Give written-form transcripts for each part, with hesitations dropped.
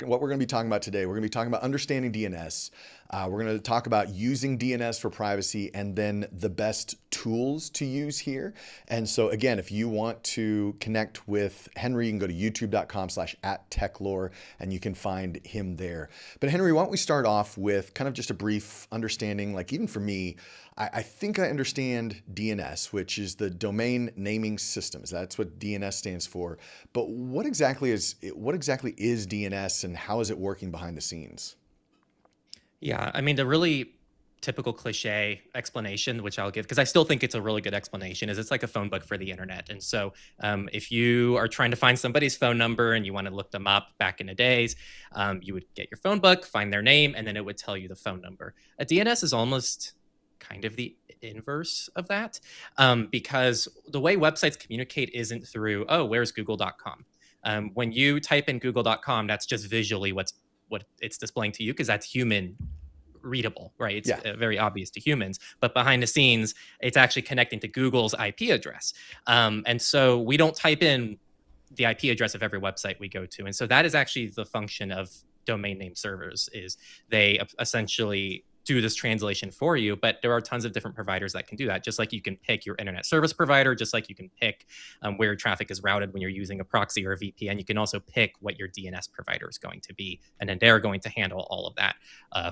what we're going to be talking about today. We're going to be talking about understanding DNS. We're going to talk about using DNS for privacy and then the best tools to use here. And so again, if you want to connect with Henry, you can go to youtube.com/@techlore and you can find him there. But Henry, why don't we start off with kind of just a brief understanding, like even for me, I think I understand DNS, which is the domain naming systems. That's what DNS stands for. But what exactly is DNS and how is it working behind the scenes? Yeah, I mean, the really typical cliche explanation, which I'll give, because I still think it's a really good explanation, is it's like a phone book for the internet. And so if you are trying to find somebody's phone number and you want to look them up back in the days, you would get your phone book, find their name, and then it would tell you the phone number. A DNS is almost kind of the inverse of that, because the way websites communicate isn't through, oh, where's google.com? When you type in google.com, that's just visually what it's displaying to you, because that's human readable, right? It's Yeah. very obvious to humans, but behind the scenes, it's actually connecting to Google's IP address. And so we don't type in the IP address of every website we go to. And so that is actually the function of domain name servers, is they essentially do this translation for you. But there are tons of different providers that can do that. Just like you can pick your internet service provider, just like you can pick where your traffic is routed when you're using a proxy or a VPN, you can also pick what your DNS provider is going to be. And then they're going to handle all of that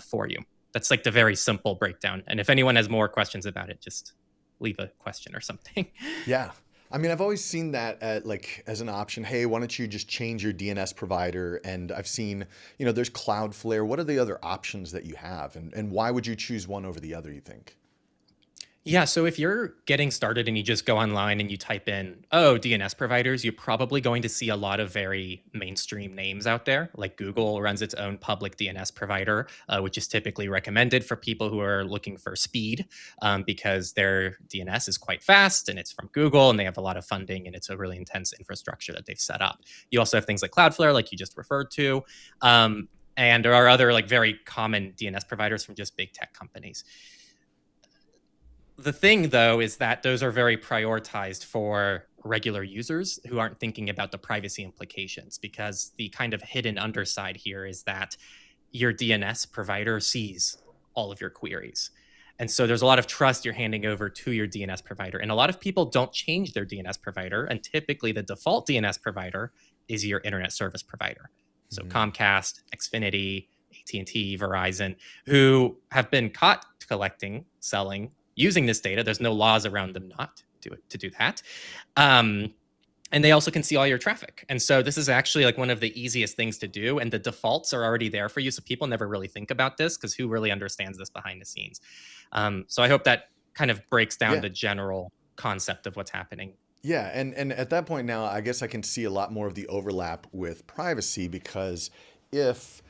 for you. That's like the very simple breakdown. And if anyone has more questions about it, just leave a question or something. Yeah. I mean, I've always seen that as an option. Hey, why don't you just change your DNS provider? And I've seen, there's Cloudflare. What are the other options that you have? And why would you choose one over the other, you think? Yeah, so if you're getting started and you just go online and you type in, oh, DNS providers, you're probably going to see a lot of very mainstream names out there. Like Google runs its own public DNS provider, which is typically recommended for people who are looking for speed, because their DNS is quite fast and it's from Google and they have a lot of funding and it's a really intense infrastructure that they've set up. You also have things like Cloudflare, like you just referred to. And there are other like very common DNS providers from just big tech companies. The thing, though, is that those are very prioritized for regular users who aren't thinking about the privacy implications, because the kind of hidden underside here is that your DNS provider sees all of your queries. And so there's a lot of trust you're handing over to your DNS provider. And a lot of people don't change their DNS provider. And typically the default DNS provider is your internet service provider. So Comcast, Xfinity, AT&T, Verizon, who have been caught collecting, selling, using this data. There's no laws around them not to do that. And they also can see all your traffic. And so this is actually like one of the easiest things to do. And the defaults are already there for you. So people never really think about this, because who really understands this behind the scenes? So I hope that kind of breaks down the general concept of what's happening. Yeah, and at that point now, I guess I can see a lot more of the overlap with privacy, because if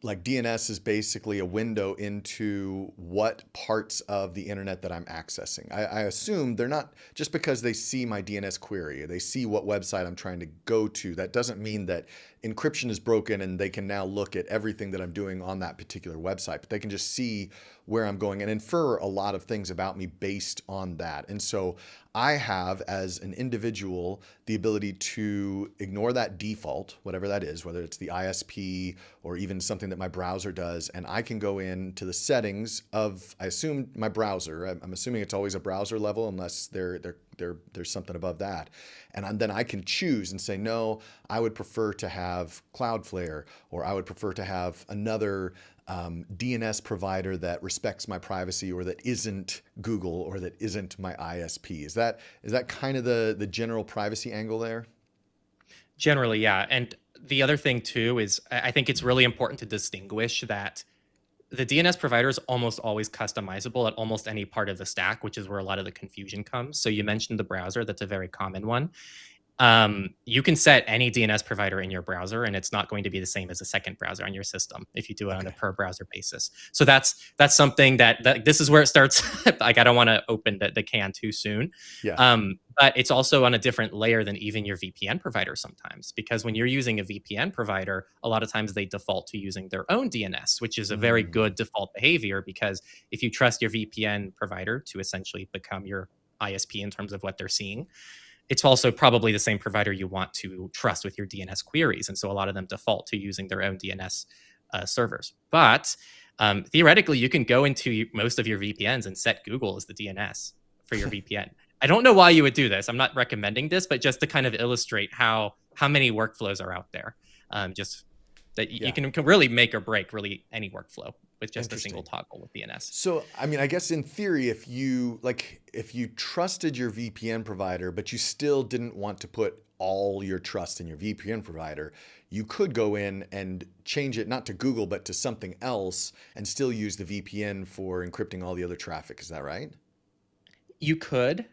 like DNS is basically a window into what parts of the internet that I'm accessing. I assume they're not, just because they see my DNS query, they see what website I'm trying to go to, that doesn't mean that encryption is broken and they can now look at everything that I'm doing on that particular website, but they can just see where I'm going and infer a lot of things about me based on that. And so I have, as an individual, the ability to ignore that default, whatever that is, whether it's the ISP or even something that my browser does, and I can go into the settings of, I assume, my browser. I'm assuming it's always a browser level unless there's something above that. And then I can choose and say, no, I would prefer to have Cloudflare, or I would prefer to have another DNS provider that respects my privacy, or that isn't Google, or that isn't my ISP. Is that kind of the general privacy angle there? Generally, yeah. And the other thing too is I think it's really important to distinguish that the DNS provider is almost always customizable at almost any part of the stack, which is where a lot of the confusion comes. So you mentioned the browser. That's a very common one. You can set any DNS provider in your browser, and it's not going to be the same as a second browser on your system if you do it on a per browser basis. So that's something that this is where it starts. Like, I don't want to open the can too soon. Yeah. But it's also on a different layer than even your VPN provider sometimes, because when you're using a VPN provider, a lot of times they default to using their own DNS, which is a very good default behavior, because if you trust your VPN provider to essentially become your ISP in terms of what they're seeing, it's also probably the same provider you want to trust with your DNS queries. And so a lot of them default to using their own DNS servers. But theoretically, you can go into most of your VPNs and set Google as the DNS for your VPN. I don't know why you would do this. I'm not recommending this, but just to kind of illustrate how many workflows are out there. Just that you can really make or break really any workflow with just a single toggle with DNS. So, I mean, I guess in theory, if you trusted your VPN provider, but you still didn't want to put all your trust in your VPN provider, you could go in and change it not to Google, but to something else and still use the VPN for encrypting all the other traffic. Is that right? You could.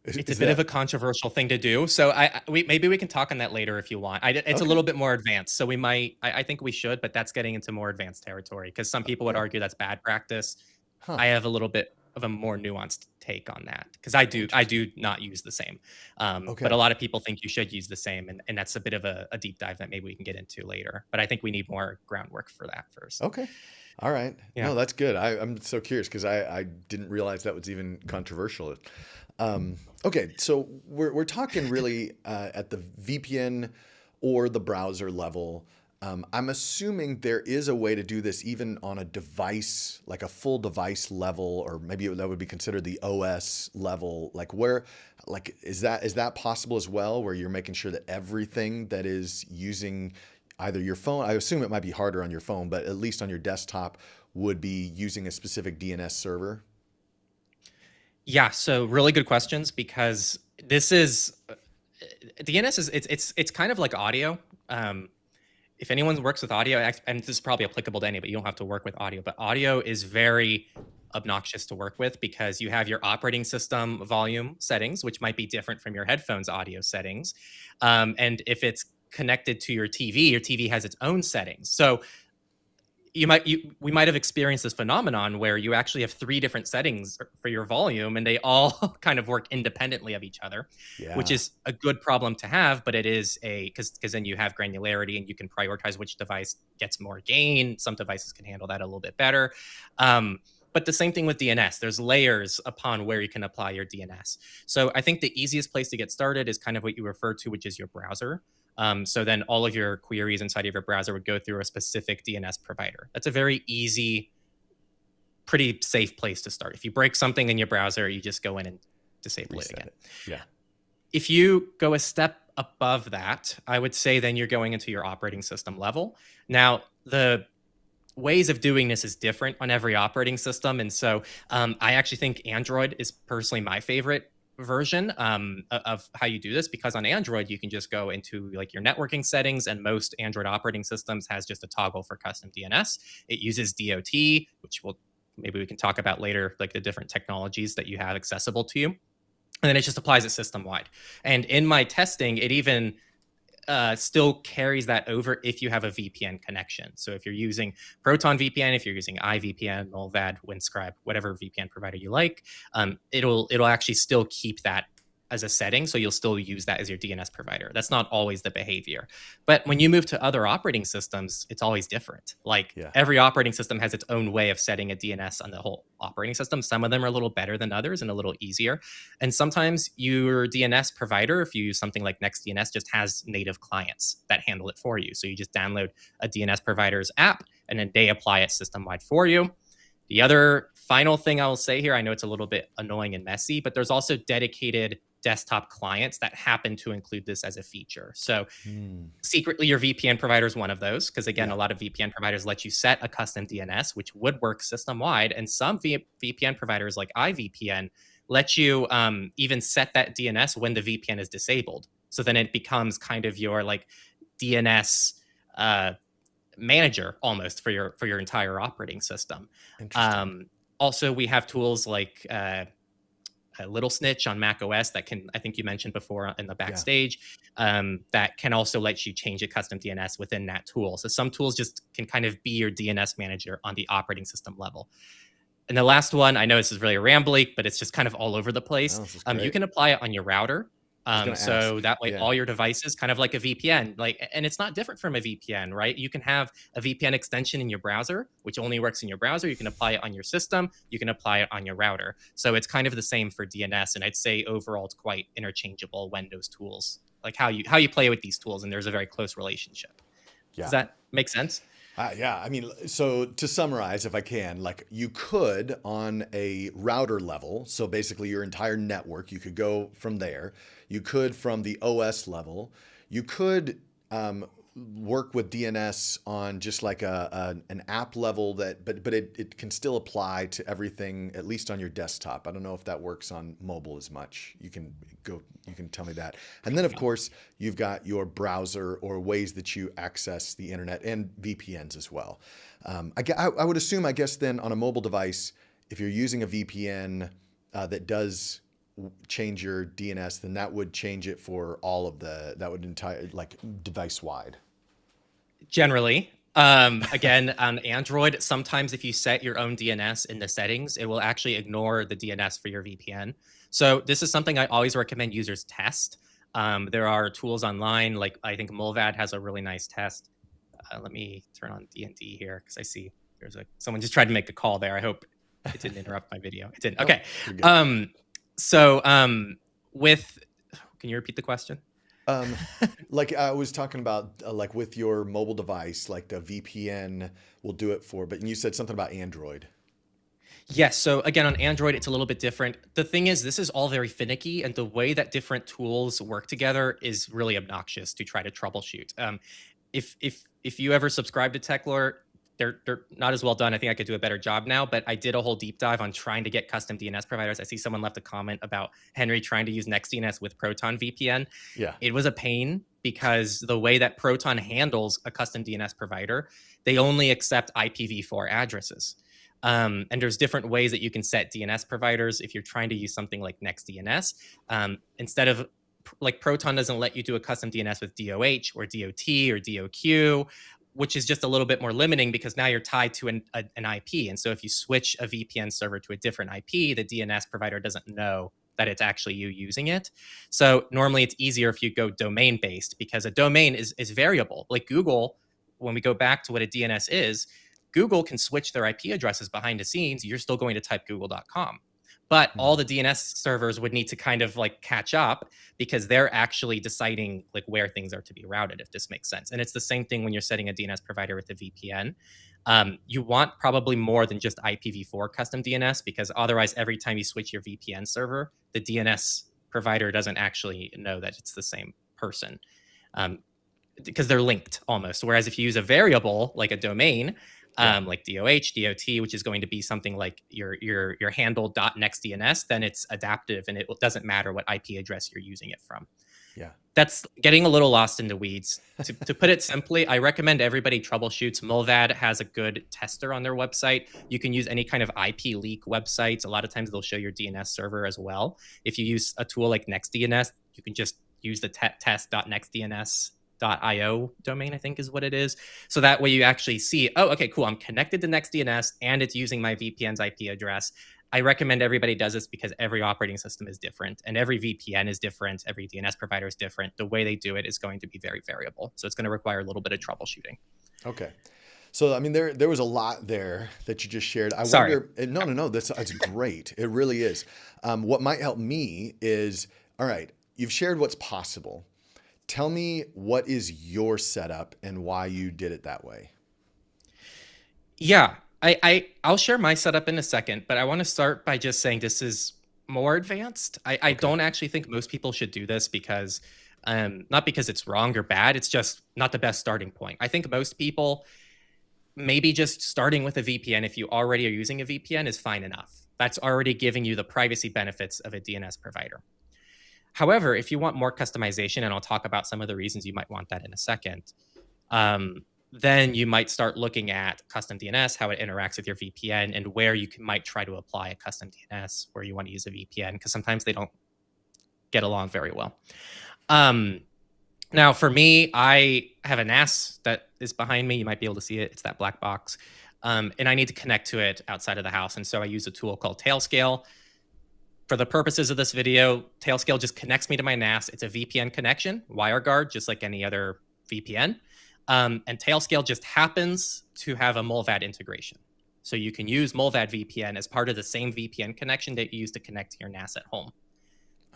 It's a bit of a controversial thing to do. So maybe we can talk on that later if you want. It's a little bit more advanced. So I think we should, but that's getting into more advanced territory because some people would argue that's bad practice. I have a little bit of a more nuanced take on that because I do not use the same. But a lot of people think you should use the same. And that's a bit of a deep dive that maybe we can get into later. But I think we need more groundwork for that first. Okay. All right. Yeah. No, that's good. I'm so curious because I didn't realize that was even controversial. Okay, so we're talking really at the VPN or the browser level. I'm assuming there is a way to do this even on a device, like a full device level, or maybe that would be considered the OS level. Is that possible as well, where you're making sure that everything that is using either your phone, I assume it might be harder on your phone, but at least on your desktop would be using a specific DNS server? Yeah, so really good questions because this is DNS is it's kind of like audio. If anyone works with audio, and this is probably applicable to anybody, you don't have to work with audio, but audio is very obnoxious to work with because you have your operating system volume settings, which might be different from your headphones audio settings. And if it's connected to your TV has its own settings. So we might have experienced this phenomenon where you actually have 3 different settings for your volume and they all kind of work independently of each other, which is a good problem to have, but it is because then you have granularity and you can prioritize which device gets more gain. Some devices can handle that a little bit better. But the same thing with DNS. There's layers upon where you can apply your DNS. So I think the easiest place to get started is kind of what you referred to, which is your browser. So then all of your queries inside of your browser would go through a specific DNS provider. That's a very easy, pretty safe place to start. If you break something in your browser, you just go in and disable it again. Yeah. If you go a step above that, I would say then you're going into your operating system level. Now, the ways of doing this is different on every operating system. And so I actually think Android is personally my favorite version of how you do this, because on Android you can just go into like your networking settings, and most Android operating systems has just a toggle for custom DNS. It uses DOT, which maybe we can talk about later, like the different technologies that you have accessible to you, and then it just applies it system wide. And in my testing, it even still carries that over if you have a VPN connection. So if you're using Proton VPN, if you're using iVPN, Molvad, Windscribe, whatever VPN provider you like, it'll actually still keep that as a setting. So you'll still use that as your DNS provider. That's not always the behavior. But when you move to other operating systems, it's always different. Every operating system has its own way of setting a DNS on the whole operating system. Some of them are a little better than others and a little easier. And sometimes your DNS provider, if you use something like NextDNS, just has native clients that handle it for you. So you just download a DNS provider's app and then they apply it system-wide for you. The other final thing I will say here, I know it's a little bit annoying and messy, but there's also dedicated desktop clients that happen to include this as a feature. So secretly, your VPN provider is one of those, because again, a lot of VPN providers let you set a custom DNS, which would work system-wide. And some VPN providers like iVPN let you even set that DNS when the VPN is disabled. So then it becomes kind of your like DNS manager almost for your entire operating system. Also, we have tools like Little Snitch on Mac OS that can, I think you mentioned before in the backstage, that can also let you change a custom DNS within that tool. So some tools just can kind of be your DNS manager on the operating system level. And the last one, I know this is really rambly, but it's just kind of all over the place. You can apply it on your router. I was going to So ask. that way, Yeah. all your devices, kind of like a VPN, and it's not different from a VPN, right? You can have a VPN extension in your browser, which only works in your browser. You can apply it on your system. You can apply it on your router. So it's kind of the same for DNS, and I'd say overall, it's quite interchangeable when those tools, like how you play with these tools, and there's a very close relationship. Does Yeah. that make sense? Yeah, I mean, so to summarize, if I can, like you could on a router level, so basically your entire network, you could go from there. You could from the OS level. You could work with DNS on just like an app level but it can still apply to everything, at least on your desktop. I don't know if that works on mobile as much. You can tell me that. And then of course you've got your browser or ways that you access the internet and VPNs as well. I would assume, I guess then on a mobile device, if you're using a VPN that does change your DNS, then that would change it for all of that would entire like device wide. Generally. Again, on Android, sometimes if you set your own DNS in the settings, it will actually ignore the DNS for your VPN. So this is something I always recommend users test. There are tools online, like I think Mulvad has a really nice test. Let me turn on D&D here because I see there's someone just tried to make a call there. I hope it didn't interrupt my video. It didn't. Okay. With, can you repeat the question? Like I was talking about, like with your mobile device, like the VPN will do it for, but you said something about Android. Yes. So again, on Android, it's a little bit different. The thing is, this is all very finicky, and the way that different tools work together is really obnoxious to try to troubleshoot. If you ever subscribe to TechLore, they're not as well done. I think I could do a better job now, but I did a whole deep dive on trying to get custom DNS providers. I see someone left a comment about Henry trying to use NextDNS with Proton VPN. Yeah. It was a pain because the way that Proton handles a custom DNS provider, they only accept IPv4 addresses. And there's different ways that you can set DNS providers if you're trying to use something like NextDNS. Instead of, like, Proton doesn't let you do a custom DNS with DOH or DOT or DOQ, which is just a little bit more limiting because now you're tied to an IP. And so if you switch a VPN server to a different IP, the DNS provider doesn't know that it's actually you using it. So normally it's easier if you go domain based, because a domain is variable. Like Google, when we go back to what a DNS is, Google can switch their IP addresses behind the scenes. You're still going to type google.com. But all the DNS servers would need to kind of like catch up because they're actually deciding like where things are to be routed, if this makes sense. And it's the same thing when you're setting a DNS provider with a VPN. You want probably more than just IPv4 custom DNS, because otherwise every time you switch your VPN server, the DNS provider doesn't actually know that it's the same person, because they're linked almost. Whereas if you use a variable like a domain, like DOH, DOT, which is going to be something like your handle.nextDNS, then it's adaptive and it doesn't matter what IP address you're using it from. Yeah. That's getting a little lost in the weeds. To put it simply, I recommend everybody troubleshoots. Mulvad has a good tester on their website. You can use any kind of IP leak websites. A lot of times they'll show your DNS server as well. If you use a tool like NextDNS, you can just use the test.nextdns.io domain, I think is what it is. So that way you actually see, oh, okay, cool, I'm connected to NextDNS and it's using my VPN's IP address. I recommend everybody does this because every operating system is different and every VPN is different. Every DNS provider is different. The way they do it is going to be very variable. So it's going to require a little bit of troubleshooting. Okay. So, I mean, there was a lot there that you just shared. I Sorry. wonder, no, that's great. It really is. What might help me is, all right, you've shared what's possible. Tell me what is your setup and why you did it that way. Yeah, I'll share my setup in a second, but I want to start by just saying this is more advanced. I don't actually think most people should do this because, not because it's wrong or bad, it's just not the best starting point. I think most people, maybe just starting with a VPN, if you already are using a VPN, is fine enough. That's already giving you the privacy benefits of a DNS provider. However, if you want more customization, and I'll talk about some of the reasons you might want that in a second, then you might start looking at custom DNS, how it interacts with your VPN, and where you might try to apply a custom DNS where you want to use a VPN, because sometimes they don't get along very well. Now, for me, I have a NAS that is behind me. You might be able to see it. It's that black box. And I need to connect to it outside of the house. And so I use a tool called Tailscale. for the purposes of this video, Tailscale just connects me to my NAS. It's a VPN connection, WireGuard, just like any other VPN. And Tailscale just happens to have a Mullvad integration. So you can use Mullvad VPN as part of the same VPN connection that you use to connect to your NAS at home.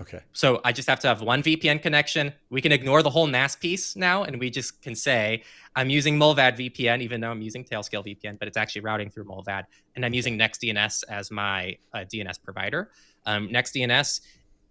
Okay. So I just have to have one VPN connection. We can ignore the whole NAS piece now, and we just can say, I'm using Mullvad VPN, even though I'm using Tailscale VPN, but it's actually routing through Mullvad. And I'm using NextDNS as my DNS provider. NextDNS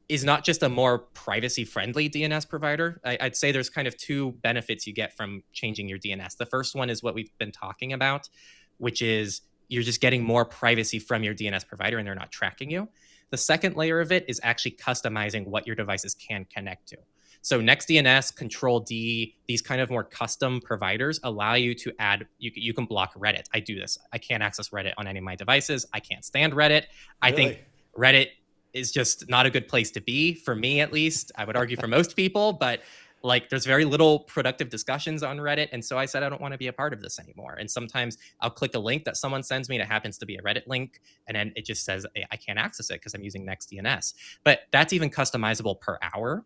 is not just a more privacy-friendly DNS provider. I'd say there's kind of two benefits you get from changing your DNS. The first one is what we've been talking about, which is you're just getting more privacy from your DNS provider and they're not tracking you. The second layer of it is actually customizing what your devices can connect to. So NextDNS, Control D, these kind of more custom providers allow you to add, you can block Reddit. I do this. I can't access Reddit on any of my devices. I can't stand Reddit. I think Reddit is just not a good place to be, for me at least. I would argue for most people, but like there's very little productive discussions on Reddit. And so I said, I don't want to be a part of this anymore. And sometimes I'll click a link that someone sends me and it happens to be a Reddit link. And then it just says, I can't access it because I'm using NextDNS. But that's even customizable per hour.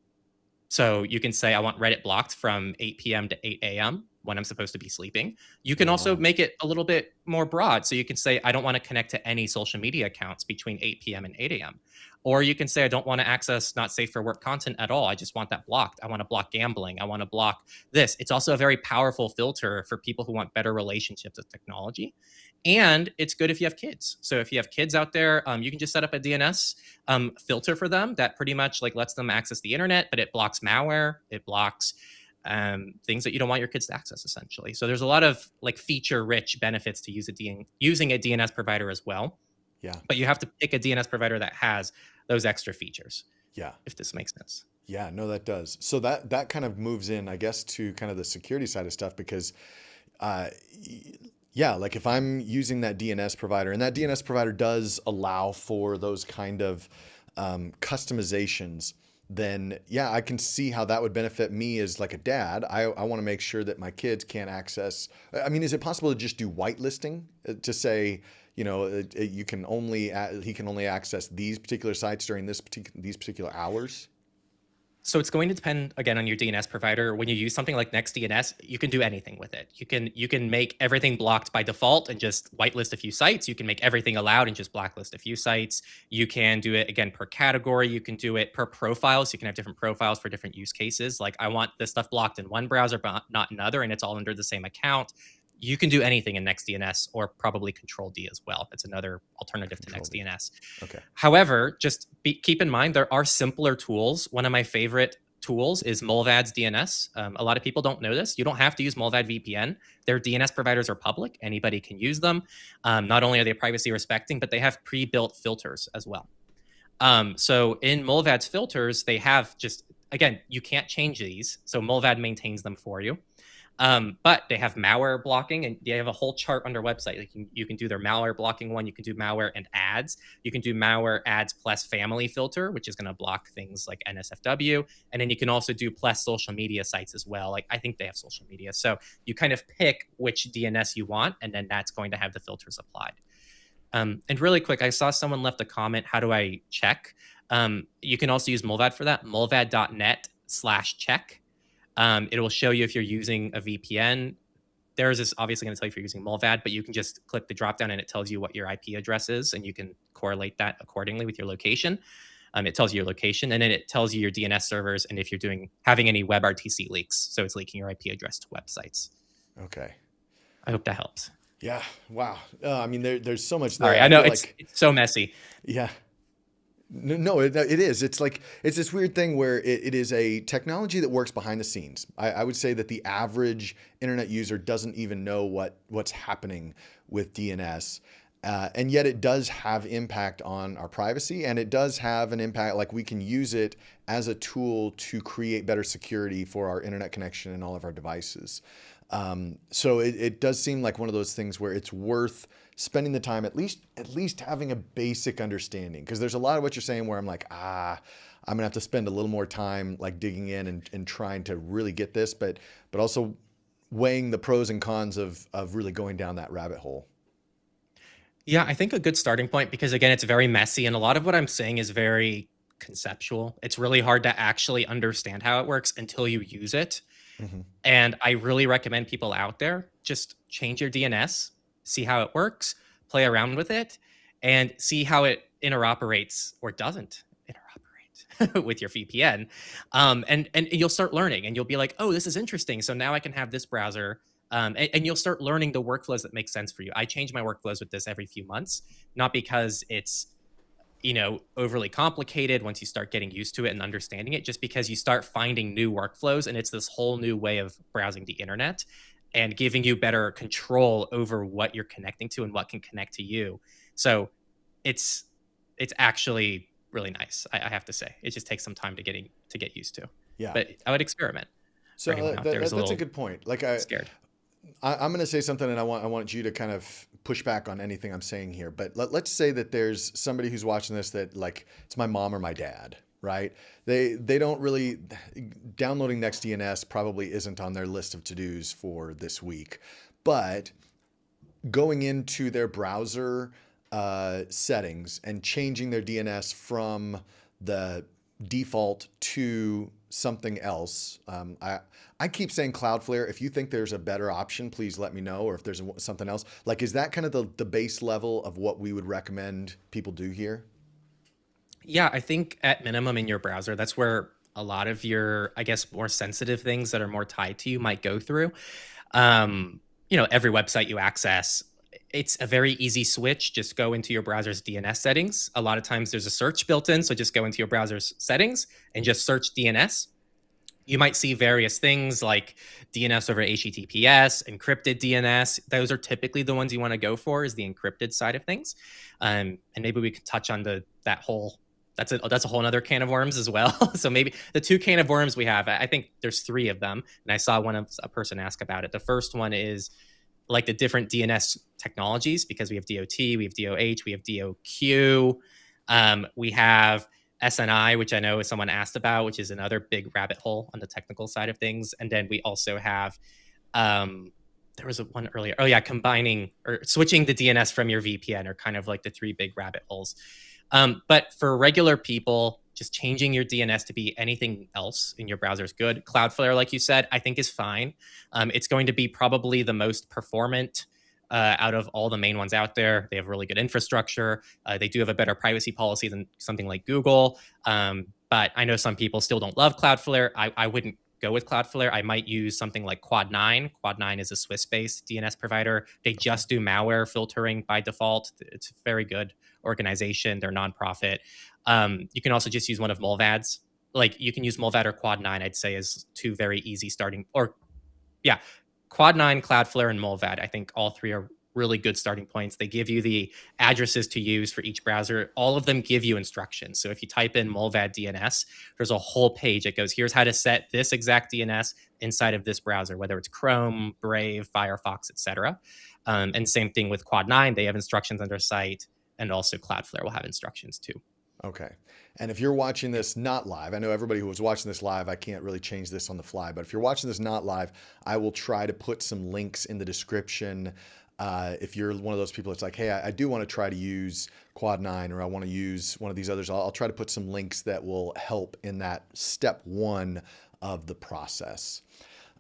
So you can say, I want Reddit blocked from 8 p.m. to 8 a.m. when I'm supposed to be sleeping. You can also make it a little bit more broad. So you can say, I don't want to connect to any social media accounts between 8 p.m. and 8 a.m. Or you can say, I don't want to access not safe for work content at all. I just want that blocked. I want to block gambling. I want to block this. It's also a very powerful filter for people who want better relationships with technology. And it's good if you have kids. So if you have kids out there, you can just set up a DNS filter for them that pretty much like lets them access the internet, but it blocks malware. It blocks things that you don't want your kids to access, essentially. So there's a lot of like feature-rich benefits to using a DNS provider as well. Yeah. But you have to pick a DNS provider that has those extra features. Yeah. If this makes sense. Yeah, no, that does. So that kind of moves in, I guess, to kind of the security side of stuff because, yeah, like if I'm using that DNS provider and that DNS provider does allow for those kind of customizations, then yeah, I can see how that would benefit me as like a dad. I want to make sure that my kids can't access. I mean, is it possible to just do whitelisting to say, you know, he can only access these particular sites during these particular hours? So it's going to depend again on your DNS provider. When you use something like NextDNS, you can do anything with it. You can make everything blocked by default and just whitelist a few sites. You can make everything allowed and just blacklist a few sites. You can do it again per category. You can do it per profile. So you can have different profiles for different use cases. Like I want this stuff blocked in one browser, but not another, and it's all under the same account. You can do anything in NextDNS or probably Control D as well. That's another alternative to NextDNS. Okay. However, just keep in mind, there are simpler tools. One of my favorite tools is Mullvad's DNS. A lot of people don't know this. You don't have to use Mullvad VPN. Their DNS providers are public. Anybody can use them. Not only are they privacy respecting, but they have pre-built filters as well. So in Mullvad's filters, they have just, again, you can't change these. So Mullvad maintains them for you. But they have malware blocking and they have a whole chart on their website. Like you can do their malware blocking one. You can do malware and ads. You can do malware ads plus family filter, which is going to block things like NSFW. And then you can also do plus social media sites as well. Like I think they have social media. So you kind of pick which DNS you want, and then that's going to have the filters applied. And really quick, I saw someone left a comment. How do I check? You can also use Mullvad for that. Mullvad.net/check. It will show you if you're using a VPN. Theirs is obviously going to tell you if you're using Mullvad, but you can just click the dropdown and it tells you what your IP address is, and you can correlate that accordingly with your location. It tells you your location, and then it tells you your DNS servers and if you're having any WebRTC leaks. So it's leaking your IP address to websites. Okay. I hope that helps. Yeah. Wow. I mean, there's so much there. Sorry, I know it's so messy. Yeah. No, it is. It's like, it's this weird thing where it is a technology that works behind the scenes. I would say that the average internet user doesn't even know what's happening with DNS. And yet it does have impact on our privacy, and it does have an impact. Like we can use it as a tool to create better security for our internet connection and all of our devices. So it does seem like one of those things where it's worth spending the time, at least having a basic understanding. Cause there's a lot of what you're saying where I'm like, I'm gonna have to spend a little more time like digging in and trying to really get this, but also weighing the pros and cons of really going down that rabbit hole. Yeah, I think a good starting point, because again, it's very messy and a lot of what I'm saying is very conceptual. It's really hard to actually understand how it works until you use it. Hmm. And I really recommend people out there just change your DNS, see how it works, play around with it, and see how it interoperates or doesn't interoperate with your VPN. And you'll start learning, and you'll be like, "Oh, this is interesting. So now I can have this browser." And you'll start learning the workflows that make sense for you. I change my workflows with this every few months, not because it's overly complicated once you start getting used to it and understanding it, just because you start finding new workflows and it's this whole new way of browsing the internet and giving you better control over what you're connecting to and what can connect to you. So it's it's actually really nice. I have to say, it just takes some time to get used to, Yeah. but I would experiment for So anyone out there who's a that's a little good point. Like scared. I'm going to say something, and I want you to kind of push back on anything I'm saying here. But let's say that there's somebody who's watching this that, like, it's my mom or my dad, right? They don't really, downloading NextDNS probably isn't on their list of to-dos for this week, but going into their browser settings and changing their DNS from the default to something else. I keep saying Cloudflare. If you think there's a better option, please let me know. Or if there's something else, like, is that kind of the base level of what we would recommend people do here? Yeah, I think at minimum in your browser, that's where a lot of your, I guess, more sensitive things that are more tied to you might go through. Every website you access, it's a very easy switch. Just go into your browser's DNS settings. A lot of times there's a search built in. So just go into your browser's settings and just search DNS. You might see various things like DNS over HTTPS, encrypted DNS. Those are typically the ones you want to go for, is the encrypted side of things. And maybe we could touch on that whole, that's a whole other can of worms as well. So maybe the two can of worms we have, I think there's three of them. And I saw a person ask about it. The first one is like the different DNS technologies, because we have DOT, we have DOH, we have DOQ, we have SNI, which I know someone asked about, which is another big rabbit hole on the technical side of things. And then we also have, there was one earlier. Oh yeah, combining or switching the DNS from your VPN are kind of like the three big rabbit holes. But for regular people, just changing your DNS to be anything else in your browser is good. Cloudflare, like you said, I think is fine. It's going to be probably the most performant out of all the main ones out there. They have really good infrastructure. They do have a better privacy policy than something like Google. But I know some people still don't love Cloudflare. I wouldn't go with Cloudflare. I might use something like Quad9. Quad9 is a Swiss-based DNS provider. They just do malware filtering by default. It's a very good organization. They're nonprofit. You can also just use one of Mulvad's. Like, you can use Mulvad or Quad9, I'd say, is two very easy starting, or yeah, Quad9, Cloudflare, and Mulvad. I think all three are really good starting points. They give you the addresses to use for each browser. All of them give you instructions. So if you type in Mulvad DNS, there's a whole page that goes, here's how to set this exact DNS inside of this browser, whether it's Chrome, Brave, Firefox, etc. And same thing with Quad9. They have instructions on their site, and also Cloudflare will have instructions too. Okay. And if you're watching this not live, I know everybody who was watching this live, I can't really change this on the fly, but if you're watching this not live, I will try to put some links in the description. If you're one of those people that's like, hey, I do want to try to use Quad9, or I want to use one of these others, I'll try to put some links that will help in that step one of the process.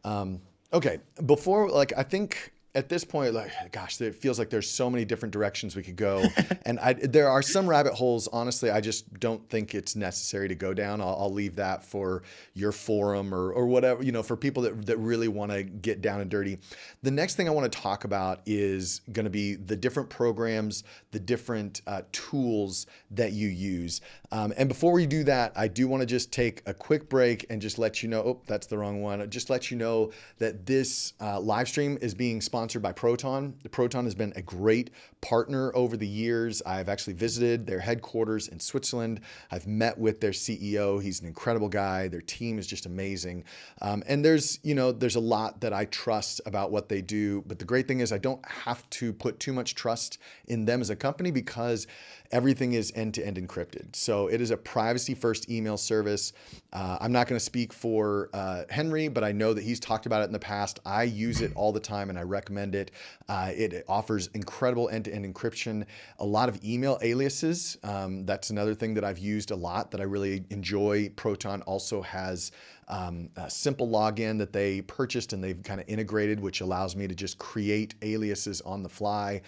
Okay. Before, like, I think at this point, like, gosh, it feels like there's so many different directions we could go. And there are some rabbit holes, honestly, I just don't think it's necessary to go down. I'll leave that for your forum or whatever, for people that really want to get down and dirty. The next thing I want to talk about is going to be the different programs, the different tools that you use. And before we do that, I do want to just take a quick break and just let you know, oh, that's the wrong one. Just let you know that this live stream is being sponsored by PROTON. PROTON has been a great partner over the years. I've actually visited their headquarters in Switzerland. I've met with their CEO. He's an incredible guy. Their team is just amazing. And there's a lot that I trust about what they do. But the great thing is I don't have to put too much trust in them as a company, because everything is end-to-end encrypted. So it is a privacy-first email service. I'm not going to speak for Henry, but I know that he's talked about it in the past. I use it all the time, and I recommend recommend it. It offers incredible end-to-end encryption, a lot of email aliases. That's another thing that I've used a lot that I really enjoy. Proton also has a simple login that they purchased and they've kind of integrated, which allows me to just create aliases on the fly,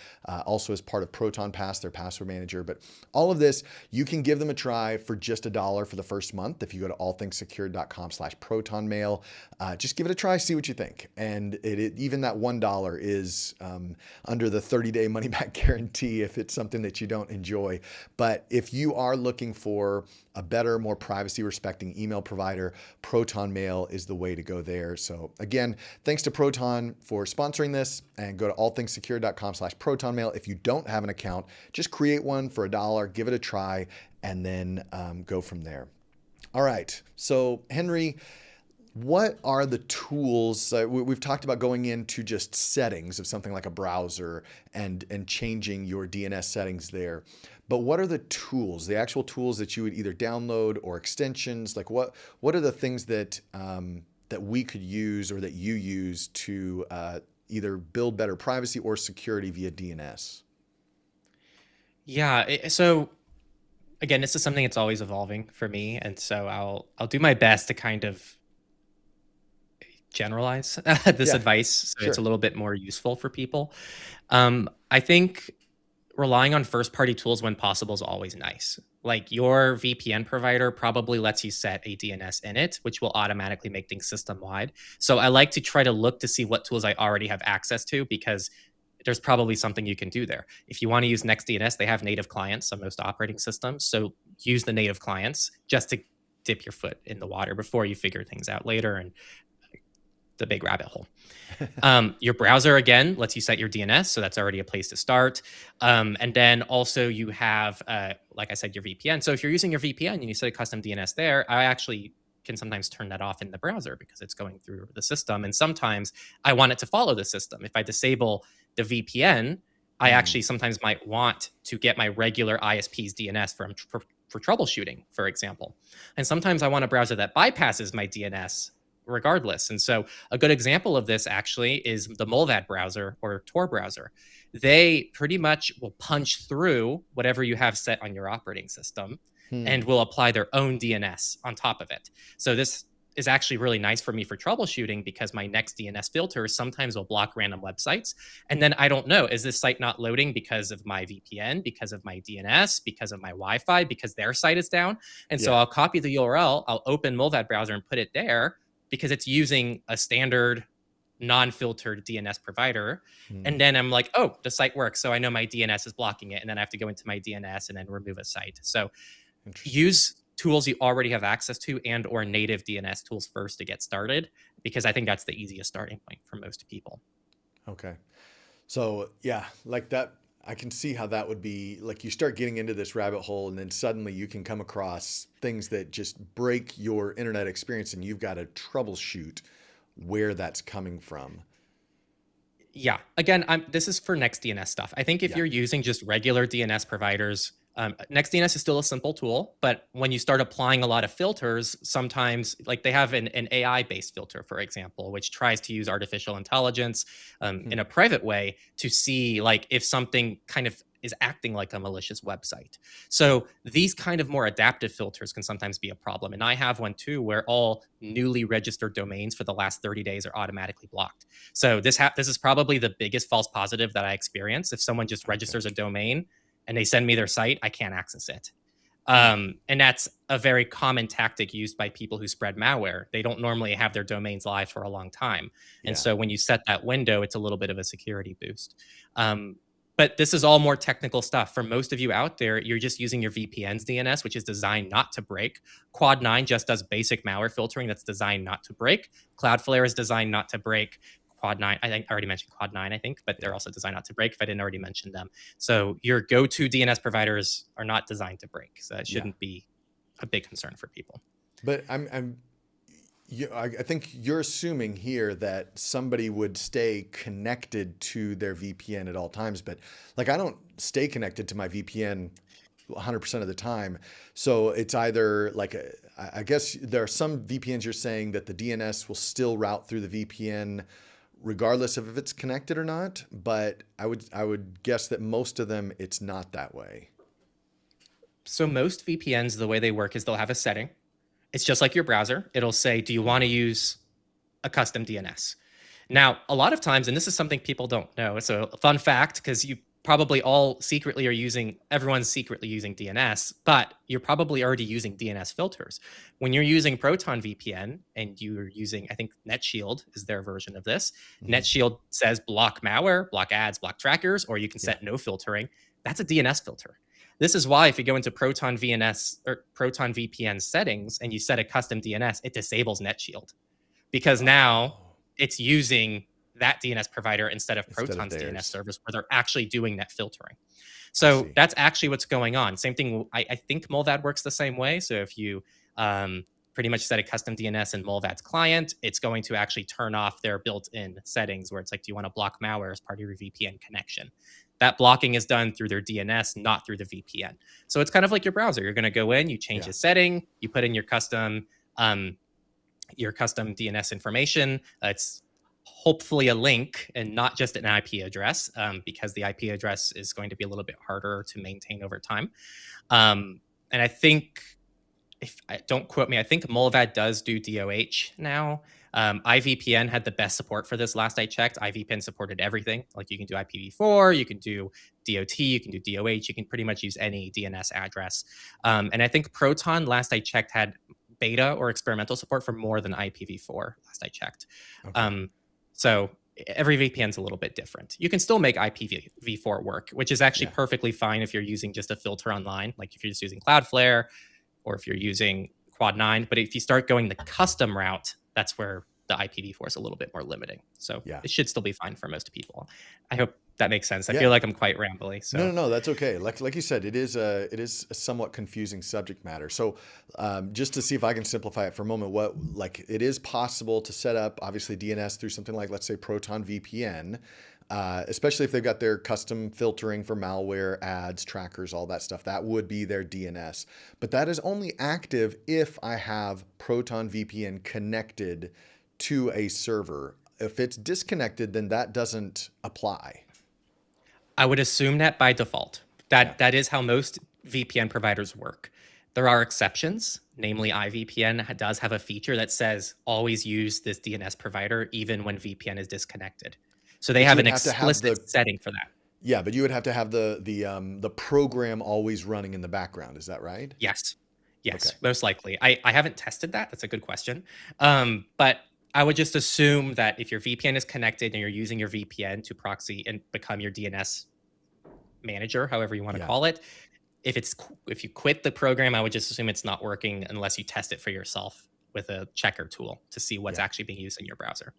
also as part of Proton Pass, their password manager. But all of this, you can give them a try for just $1 for the first month. If you go to allthingssecured.com/protonmail, just give it a try, see what you think. And even that $1 is under the 30-day money-back guarantee if it's something that you don't enjoy. But if you are looking for a better, more privacy-respecting email provider, Proton Mail is the way to go there. So again, thanks to Proton for sponsoring this, and go to allthingssecured.com/protonmail. If you don't have an account, just create one for $1, give it a try, and then go from there. All right. So Henry, what are the tools? We've talked about going into just settings of something like a browser and changing your DNS settings there. But what are the tools, the actual tools that you would either download or extensions? Like what are the things that that we could use or that you use to either build better privacy or security via DNS? Yeah. So again, this is something that's always evolving for me, and so I'll do my best to kind of generalize this advice so it's a little bit more useful for people. I think relying on first-party tools when possible is always nice. Like your VPN provider probably lets you set a DNS in it, which will automatically make things system-wide. So I like to try to look to see what tools I already have access to, because there's probably something you can do there. If you want to use NextDNS, they have native clients on most operating systems. So use the native clients just to dip your foot in the water before you figure things out later and the big rabbit hole. Your browser, again, lets you set your DNS. So that's already a place to start. And then also you have, like I said, your VPN. So if you're using your VPN and you set a custom DNS there, I actually can sometimes turn that off in the browser because it's going through the system. And sometimes I want it to follow the system. If I disable the VPN, I actually sometimes might want to get my regular ISP's DNS for troubleshooting, for example. And sometimes I want a browser that bypasses my DNS regardless. And so a good example of this actually is the Molvad browser or Tor browser. They pretty much will punch through whatever you have set on your operating system and will apply their own DNS on top of it. So this is actually really nice for me for troubleshooting, because my NextDNS filter sometimes will block random websites. And then I don't know, is this site not loading because of my VPN, because of my DNS, because of my Wi-Fi, because their site is down? And so I'll copy the URL, I'll open Molvad browser and put it there, because it's using a standard non-filtered DNS provider. And then I'm like, oh, the site works. So I know my DNS is blocking it. And then I have to go into my DNS and then remove a site. So use tools you already have access to and or native DNS tools first to get started, because I think that's the easiest starting point for most people. Okay. So yeah, like that, I can see how that would be. Like you start getting into this rabbit hole and then suddenly you can come across things that just break your internet experience, and you've got to troubleshoot where that's coming from. Yeah. Again, this is for NextDNS stuff. I think if you're using just regular DNS providers, NextDNS is still a simple tool, but when you start applying a lot of filters, sometimes like they have an AI-based filter, for example, which tries to use artificial intelligence in a private way to see like if something kind of is acting like a malicious website. So these kind of more adaptive filters can sometimes be a problem. And I have one too, where all newly registered domains for the last 30 days are automatically blocked. So this is probably the biggest false positive that I experience. If someone just registers a domain and they send me their site, I can't access it. And that's a very common tactic used by people who spread malware. They don't normally have their domains live for a long time. And so when you set that window, it's a little bit of a security boost. But this is all more technical stuff. For most of you out there, you're just using your VPN's DNS, which is designed not to break. Quad9 just does basic malware filtering that's designed not to break. Cloudflare is designed not to break. Quad9, I think I already mentioned Quad9, I think, but they're also designed not to break if I didn't already mention them. So your go-to DNS providers are not designed to break. So it shouldn't be a big concern for people. But I think you're assuming here that somebody would stay connected to their VPN at all times, but like I don't stay connected to my VPN 100% of the time. So it's either like, I guess there are some VPNs you're saying that the DNS will still route through the VPN regardless of if it's connected or not. But I would guess that most of them, it's not that way. So most VPNs, the way they work is they'll have a setting. It's just like your browser. It'll say, do you want to use a custom DNS? Now, a lot of times, and this is something people don't know, it's a fun fact because you probably all secretly are using, everyone's secretly using DNS, but you're probably already using DNS filters. When you're using Proton VPN and you're using, I think NetShield is their version of this. NetShield says block malware, block ads, block trackers, or you can set no filtering. That's a DNS filter. This is why if you go into Proton VNS or Proton VPN settings and you set a custom DNS, it disables NetShield because now it's using that DNS provider instead of Proton's DNS servers where they're actually doing that filtering. So that's actually what's going on. Same thing. I think Molvad works the same way. So if you pretty much set a custom DNS in Molvad's client, it's going to actually turn off their built-in settings where it's like, do you want to block malware as part of your VPN connection? That blocking is done through their DNS, not through the VPN. So it's kind of like your browser. You're going to go in, you change a setting, you put in your custom DNS information. It's hopefully a link and not just an IP address, because the IP address is going to be a little bit harder to maintain over time. And I think, don't quote me, I think Molvad does do DOH now. IVPN had the best support for this last I checked. IVPN supported everything. Like you can do IPv4, you can do DOT, you can do DOH, you can pretty much use any DNS address. And I think Proton, last I checked, had beta or experimental support for more than IPv4, last I checked. Okay. So every VPN is a little bit different. You can still make IPv4 work, which is actually perfectly fine if you're using just a filter online, like if you're just using Cloudflare or if you're using Quad9. But if you start going the custom route, that's where the IPv4 is a little bit more limiting. So it should still be fine for most people. I hope that makes sense. I feel like I'm quite rambly. So. No, that's okay. Like you said, it is a somewhat confusing subject matter. So just to see if I can simplify it for a moment, it is possible to set up obviously DNS through something like, let's say, Proton VPN, especially if they've got their custom filtering for malware, ads, trackers, all that stuff. That would be their DNS. But that is only active if I have Proton VPN connected to a server. If it's disconnected, then that doesn't apply. I would assume that by default. That is how most VPN providers work. There are exceptions, namely iVPN does have a feature that says always use this DNS provider even when VPN is disconnected. So they have an explicit setting for that. Yeah, but you would have to have the program always running in the background. Is that right? Yes, okay. Most likely. I haven't tested that. That's a good question. But I would just assume that if your VPN is connected and you're using your VPN to proxy and become your DNS manager, however you want to call it, if you quit the program, I would just assume it's not working unless you test it for yourself with a checker tool to see what's actually being used in your browser.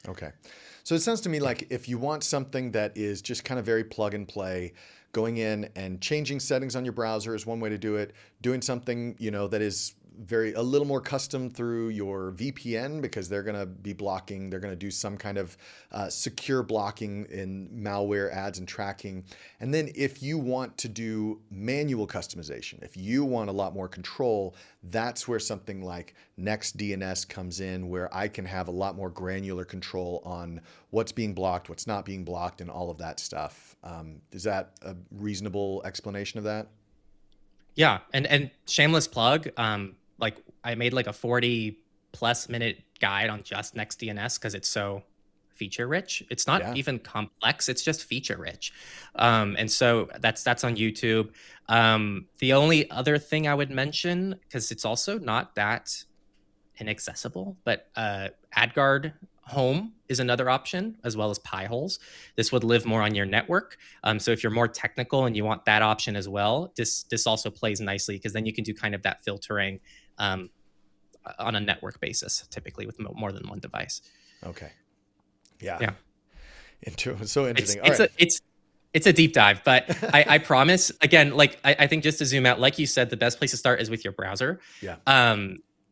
Okay. So it sounds to me like if you want something that is just kind of very plug and play, going in and changing settings on your browser is one way to do it. Doing something, that is a little more custom through your VPN, because they're going to be blocking, they're going to do some kind of secure blocking in malware, ads, and tracking. And then if you want to do manual customization, if you want a lot more control, that's where something like NextDNS comes in, where I can have a lot more granular control on what's being blocked, what's not being blocked, and all of that stuff. Is that a reasonable explanation of that? Yeah, and shameless plug, I made like a 40+ minute guide on just NextDNS because it's so feature rich. It's not even complex, it's just feature rich. And so that's on YouTube. The only other thing I would mention, because it's also not that inaccessible, but AdGuard Home is another option, as well as Pi-holes. This would live more on your network. So if you're more technical and you want that option as well, this also plays nicely, because then you can do kind of that filtering on a network basis, typically with more than one device. Okay. Yeah. So interesting. It's a deep dive, but I promise, again, I think just to zoom out, like you said, the best place to start is with your browser.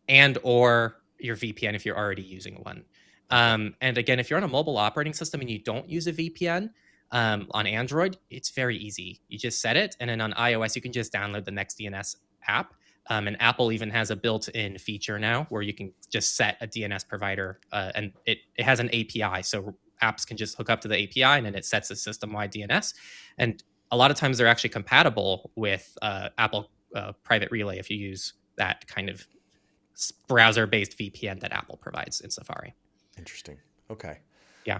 And or your VPN if you're already using one. And again, if you're on a mobile operating system and you don't use a VPN on Android, it's very easy. You just set it, and then on iOS, you can just download the NextDNS app. And Apple even has a built-in feature now where you can just set a DNS provider, and it has an API. So apps can just hook up to the API and then it sets a system-wide DNS. And a lot of times they're actually compatible with Apple Private Relay if you use that kind of browser-based VPN that Apple provides in Safari. Interesting. Okay. Yeah.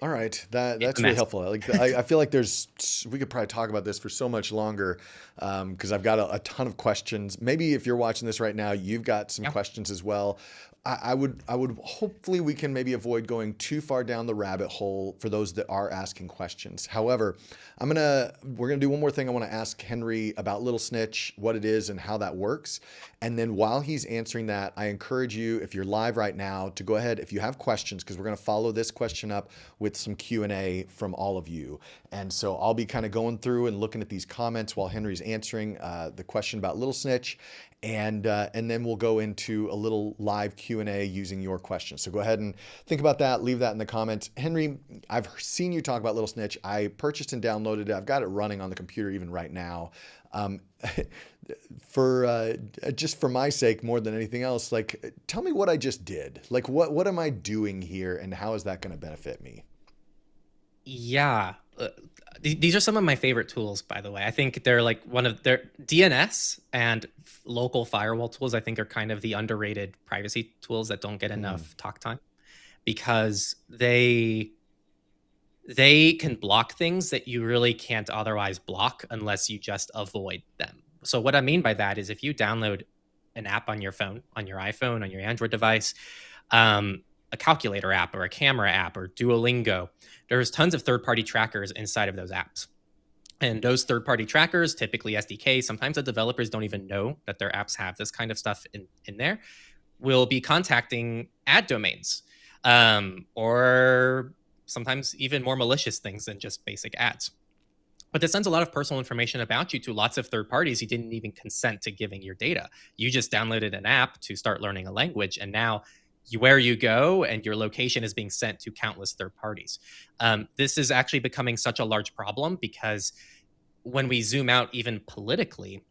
All right, that's a really mess. helpful. Like I feel like we could probably talk about this for so much longer, because I've got a ton of questions. Maybe if you're watching this right now, you've got some Yeah. questions as well. I would hopefully we can maybe avoid going too far down the rabbit hole for those that are asking questions. However, we're gonna do one more thing. I want to ask Henry about Little Snitch, what it is and how that works. And then while he's answering that, I encourage you, if you're live right now, to go ahead if you have questions, because we're going to follow this question up with some Q&A from all of you. And so I'll be kind of going through and looking at these comments while Henry's answering the question about Little Snitch. And then we'll go into a little live Q&A using your questions. So go ahead and think about that. Leave that in the comments. Henry, I've seen you talk about Little Snitch. I purchased and downloaded it. I've got it running on the computer even right now. Just for my sake, more than anything else, like, tell me what I just did. Like, what am I doing here, and how is that going to benefit me? Yeah. These are some of my favorite tools, by the way. I think they're like one of their DNS and local firewall tools, I think, are kind of the underrated privacy tools that don't get enough talk time, because they can block things that you really can't otherwise block unless you just avoid them. So what I mean by that is if you download an app on your phone, on your iPhone, on your Android device, a calculator app or a camera app or Duolingo, there's tons of third-party trackers inside of those apps. And those third-party trackers, typically SDK, sometimes the developers don't even know that their apps have this kind of stuff in there, will be contacting ad domains, or sometimes even more malicious things than just basic ads. But this sends a lot of personal information about you to lots of third parties you didn't even consent to giving your data. You just downloaded an app to start learning a language, and now where you go and your location is being sent to countless third parties. This is actually becoming such a large problem because when we zoom out even politically,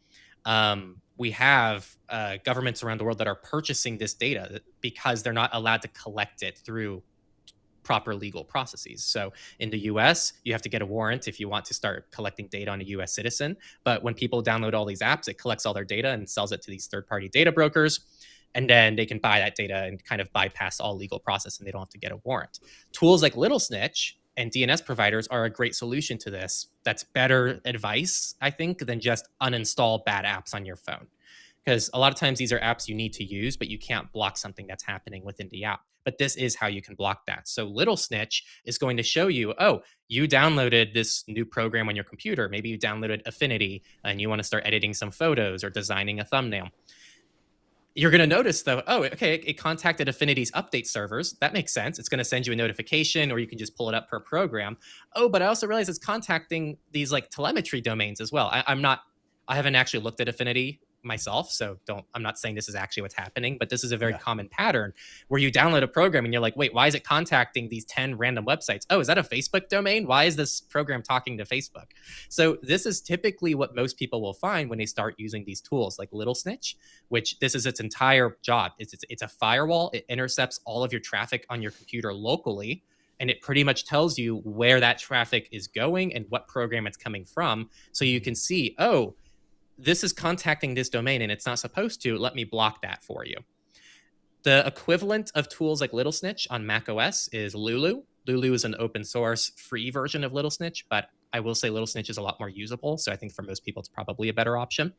we have governments around the world that are purchasing this data because they're not allowed to collect it through proper legal processes. So in the US, you have to get a warrant if you want to start collecting data on a US citizen. But when people download all these apps, it collects all their data and sells it to these third-party data brokers. And then they can buy that data and kind of bypass all legal process, and they don't have to get a warrant. Tools like Little Snitch and DNS providers are a great solution to this. That's better advice, I think, than just uninstall bad apps on your phone. Because a lot of times these are apps you need to use, but you can't block something that's happening within the app. But this is how you can block that. So Little Snitch is going to show you, oh, you downloaded this new program on your computer. Maybe you downloaded Affinity and you want to start editing some photos or designing a thumbnail. You're going to notice, though, oh, okay, it contacted Affinity's update servers. That makes sense. It's going to send you a notification, or you can just pull it up per program. Oh, but I also realize it's contacting these like telemetry domains as well. I haven't actually looked at Affinity myself, so I'm not saying this is actually what's happening, but this is a very common pattern where you download a program and you're like, wait, why is it contacting these 10 random websites? Oh, is that a Facebook domain? Why is this program talking to Facebook? So this is typically what most people will find when they start using these tools like Little Snitch, which this is its entire job. It's a firewall. It intercepts all of your traffic on your computer locally, and it pretty much tells you where that traffic is going and what program it's coming from. So you can see, oh, this is contacting this domain and it's not supposed to. Let me block that for you. The equivalent of tools like Little Snitch on Mac OS is Lulu. Lulu is an open source free version of Little Snitch, but I will say Little Snitch is a lot more usable. So I think for most people, it's probably a better option.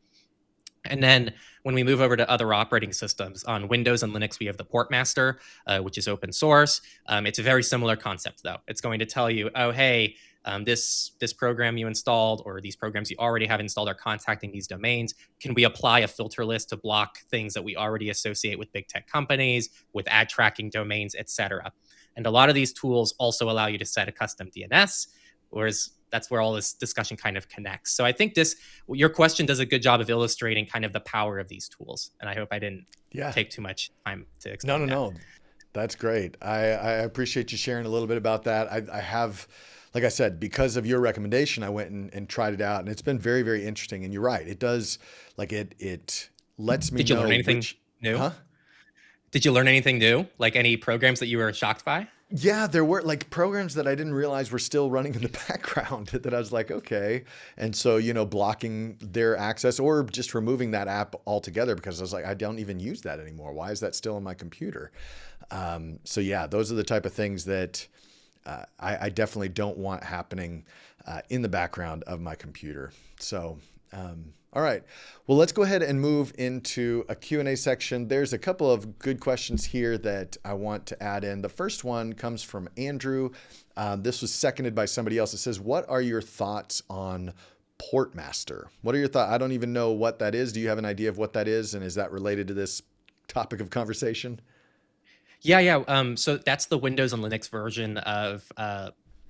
And then when we move over to other operating systems, on Windows and Linux, we have the Portmaster, which is open source. It's a very similar concept, though. It's going to tell you, oh, hey, this program you installed or these programs you already have installed are contacting these domains. Can we apply a filter list to block things that we already associate with big tech companies, with ad tracking domains, etc.? And a lot of these tools also allow you to set a custom DNS, whereas that's where all this discussion kind of connects. So I think your question does a good job of illustrating kind of the power of these tools. And I hope I didn't take too much time to explain No. That's great. I appreciate you sharing a little bit about that. I have, like I said, because of your recommendation, I went and tried it out, and it's been very, very interesting. And you're right. It does, like, it lets me know. Did you learn anything new? Huh? Did you learn anything new? Like any programs that you were shocked by? Yeah, there were like programs that I didn't realize were still running in the background that I was like, okay. And so, blocking their access or just removing that app altogether because I was like, I don't even use that anymore. Why is that still on my computer? So, yeah, those are the type of things that I definitely don't want happening in the background of my computer. So, all right. Well, let's go ahead and move into a Q&A section. There's a couple of good questions here that I want to add in. The first one comes from Andrew. This was seconded by somebody else. It says, what are your thoughts on Portmaster? What are your thoughts? I don't even know what that is. Do you have an idea of what that is? And is that related to this topic of conversation? Yeah. So that's the Windows and Linux version of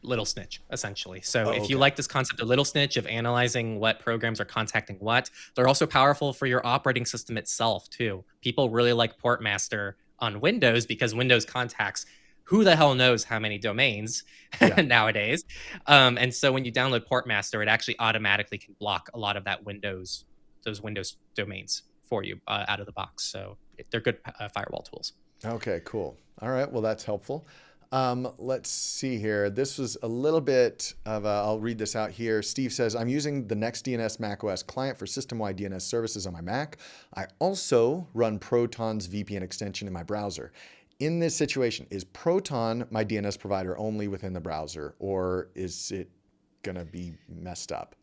Little Snitch, essentially. So if you Okay. like this concept of Little Snitch, of analyzing what programs are contacting what, they're also powerful for your operating system itself, too. People really like Portmaster on Windows because Windows contacts who the hell knows how many domains Yeah. nowadays. And so when you download Portmaster, it actually automatically can block a lot of those Windows domains for you out of the box. So they're good firewall tools. Okay, cool. All right. Well, that's helpful. Let's see here. This was a little bit of I'll read this out here. Steve says, I'm using the NextDNS macOS client for system-wide DNS services on my Mac. I also run Proton's VPN extension in my browser. In this situation, is Proton my DNS provider only within the browser, or is it going to be messed up?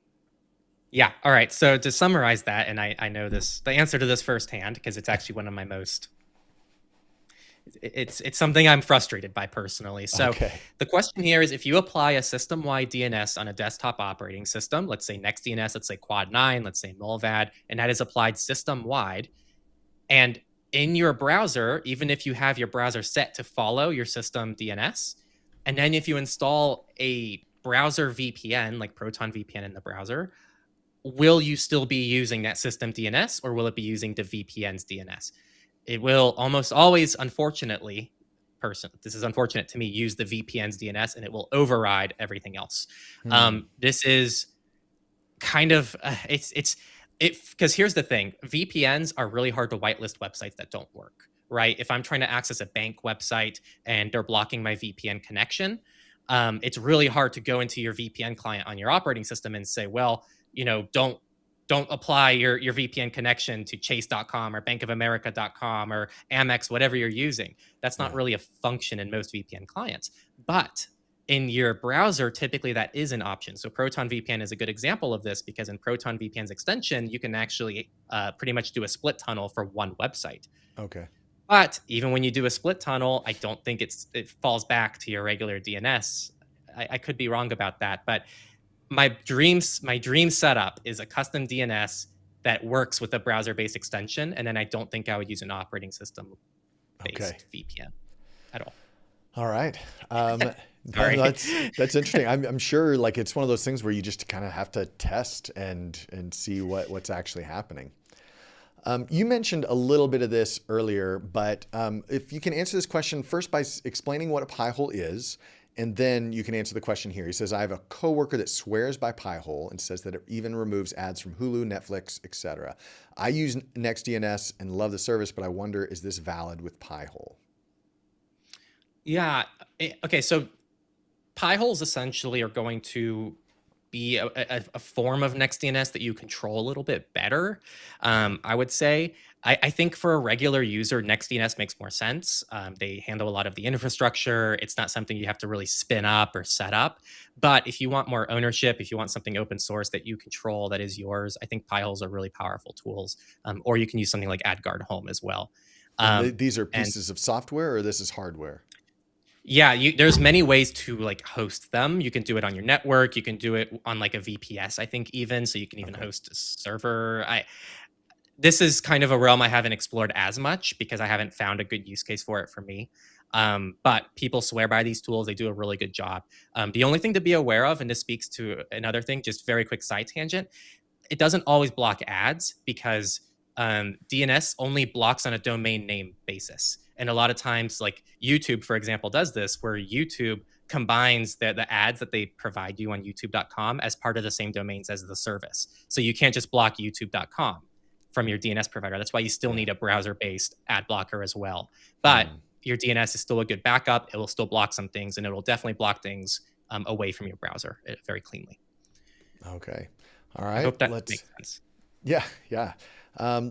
Yeah. All right. So to summarize that, and I know the answer to this firsthand because it's actually one of my most it's something I'm frustrated by personally. So Okay. the question here is if you apply a system-wide DNS on a desktop operating system, let's say NextDNS, let's say Quad 9, let's say Mulvad, and that is applied system-wide, and in your browser, even if you have your browser set to follow your system DNS, and then if you install a browser VPN like Proton VPN in the browser, will you still be using that system DNS or will it be using the VPN's DNS? It will almost always, unfortunately, this is unfortunate to me, use the VPN's DNS and it will override everything else. Hmm. This is kind of because here's the thing: VPNs are really hard to whitelist websites that don't work. Right? If I'm trying to access a bank website and they're blocking my VPN connection, it's really hard to go into your VPN client on your operating system and say, well, don't apply your VPN connection to chase.com or bankofamerica.com or Amex, whatever you're using. That's not Yeah. really a function in most VPN clients. But in your browser, typically that is an option. So Proton VPN is a good example of this because in Proton VPN's extension, you can actually pretty much do a split tunnel for one website. Okay. But even when you do a split tunnel, I don't think it falls back to your regular DNS. I could be wrong about that, but my dream setup is a custom DNS that works with a browser-based extension, and then I don't think I would use an operating Okay. system-based VPN at all. All right. Sorry. That's interesting. I'm sure like it's one of those things where you just kind of have to test and see what's actually happening. You mentioned a little bit of this earlier, but if you can answer this question first by explaining what a Pi-hole is, and then you can answer the question here. He says, I have a coworker that swears by Pi-hole and says that it even removes ads from Hulu, Netflix, etc. I use NextDNS and love the service, but I wonder, is this valid with Pi-hole? Yeah. Okay. So Pi holes essentially are going to be a form of NextDNS that you control a little bit better. I would say. I think for a regular user, NextDNS makes more sense. They handle a lot of the infrastructure. It's not something you have to really spin up or set up. But if you want more ownership, if you want something open source that you control that is yours, I think Pi holes are really powerful tools. Or you can use something like AdGuard Home as well. And Um, these are and pieces of software, or this is hardware? Yeah, there's many ways to like host them. You can do it on your network. You can do it on like a VPS, I think even. So you can even Okay. host a server. This is kind of a realm I haven't explored as much because I haven't found a good use case for it for me. But people swear by these tools. They do a really good job. The only thing to be aware of, and this speaks to another thing, just very quick side tangent, it doesn't always block ads because DNS only blocks on a domain name basis. And a lot of times, like YouTube, for example, does this where YouTube combines the ads that they provide you on youtube.com as part of the same domains as the service. So you can't just block youtube.com. from your DNS provider. That's why you still need a browser-based ad blocker as well. But your DNS is still a good backup. It will still block some things, and it will definitely block things away from your browser very cleanly. Okay. All right. I hope that makes sense. Yeah. Yeah.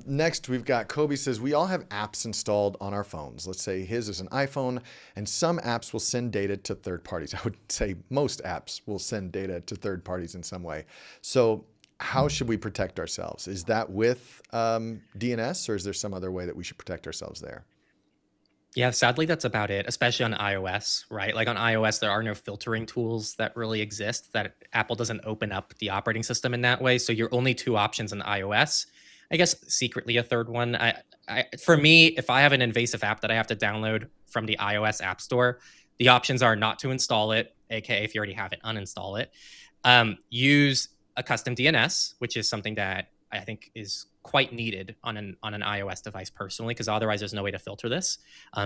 Next, we've got Kobe says, we all have apps installed on our phones. Let's say his is an iPhone, and some apps will send data to third parties. I would say most apps will send data to third parties in some way. So how should we protect ourselves? Is that with DNS, or is there some other way that we should protect ourselves there? Yeah, sadly, that's about it, especially on iOS, right? Like on iOS, there are no filtering tools that really exist, that Apple doesn't open up the operating system in that way. So your only two options on iOS, I guess secretly a third one. For me, if I have an invasive app that I have to download from the iOS App Store, the options are not to install it, aka if you already have it, uninstall it. Use a custom DNS, which is something that I think is quite needed on an iOS device personally, because otherwise there's no way to filter this.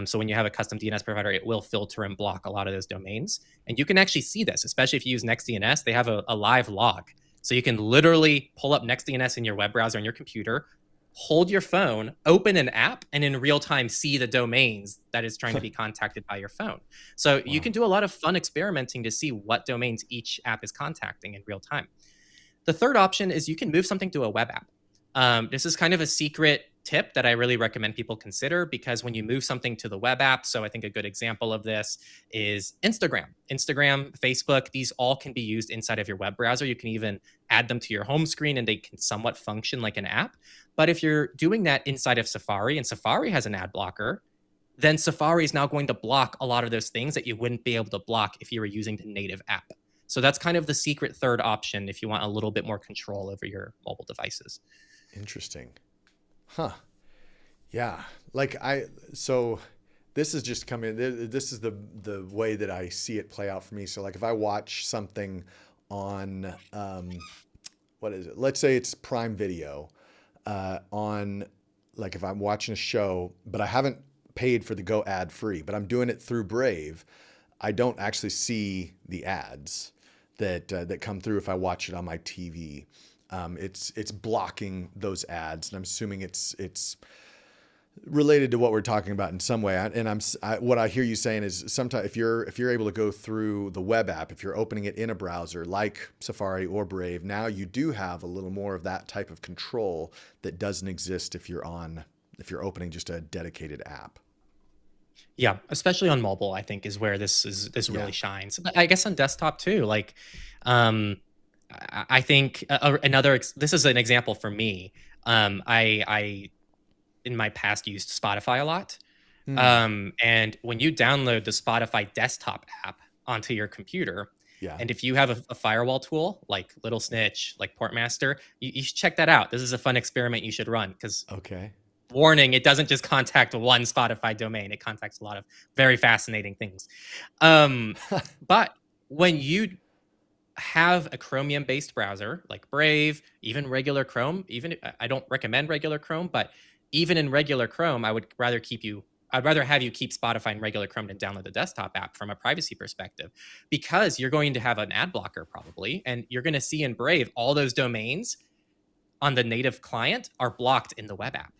So when you have a custom DNS provider, it will filter and block a lot of those domains. And you can actually see this, especially if you use NextDNS. They have a live log. So you can literally pull up NextDNS in your web browser on your computer, hold your phone, open an app, and in real time see the domains that is trying to be contacted by your phone. So you can do a lot of fun experimenting to see what domains each app is contacting in real time. The third option is you can move something to a web app. This is kind of a secret tip that I really recommend people consider, because when you move something to the web app, so I think a good example of this is Instagram, Facebook, these all can be used inside of your web browser. You can even add them to your home screen and they can somewhat function like an app. But if you're doing that inside of Safari, and Safari has an ad blocker, then Safari is now going to block a lot of those things that you wouldn't be able to block if you were using the native app. So that's kind of the secret third option if you want a little bit more control over your mobile devices. Interesting. Huh. Yeah. So this is just coming, this is the way that I see it play out for me. So like if I watch something on, what is it? Let's say it's Prime Video, like if I'm watching a show, but I haven't paid for the go ad free, but I'm doing it through Brave, I don't actually see the ads that come through if I watch it on my TV. It's blocking ads, and I'm assuming it's related to what we're talking about in some way. What I hear you saying is sometimes if you're able to go through the web app, if you're opening it in a browser like Safari or Brave, now you do have a little more of that type of control that doesn't exist if you're opening just a dedicated app. Yeah, especially on mobile, I think is where this really shines. But I guess on desktop too. Like, I think this is an example for me. I in my past used Spotify a lot, and when you download the Spotify desktop app onto your computer, and if you have a firewall tool like Little Snitch, like Portmaster, you should check that out. This is a fun experiment you should run, because warning, it doesn't just contact one Spotify domain. It contacts a lot of very fascinating things. But when you have a Chromium-based browser like Brave, even regular Chrome, I don't recommend regular Chrome, but even in regular Chrome, I'd rather have you keep Spotify in regular Chrome than download the desktop app from a privacy perspective, because you're going to have an ad blocker probably, and you're going to see in Brave all those domains on the native client are blocked in the web app.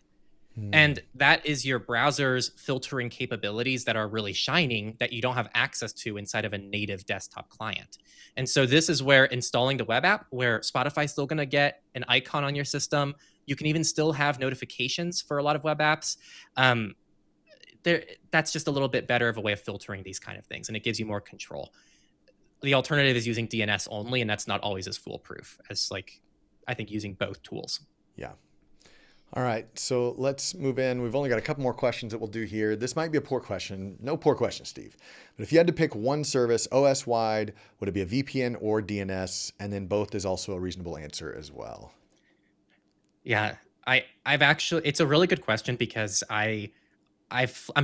And that is your browser's filtering capabilities that are really shining that you don't have access to inside of a native desktop client. And so this is where installing the web app, where Spotify's still going to get an icon on your system. You can even still have notifications for a lot of web apps. That's just a little bit better of a way of filtering these kind of things, and it gives you more control. The alternative is using DNS only, and that's not always as foolproof as, like, I think using both tools. Yeah. All right, so let's move in. We've only got a couple more questions that we'll do here. This might be a poor question. No poor question, Steve. But if you had to pick one service OS-wide, would it be a VPN or DNS? And then both is also a reasonable answer as well. Yeah, it's a really good question, because I'm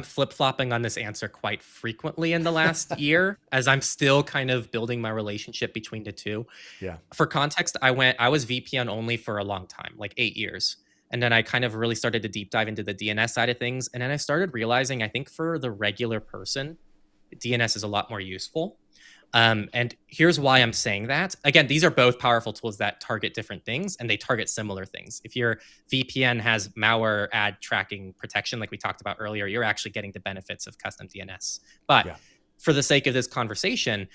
flip-flopping on this answer quite frequently in the last year, as I'm still kind of building my relationship between the two. Yeah. For context, I was VPN only for a long time, like 8 years. And then I kind of really started to deep dive into the DNS side of things. And then I started realizing, I think for the regular person, DNS is a lot more useful. And here's why I'm saying that. Again, these are both powerful tools that target different things, and they target similar things. If your VPN has malware ad tracking protection, like we talked about earlier, you're actually getting the benefits of custom DNS. But Yeah. for the sake of this conversation,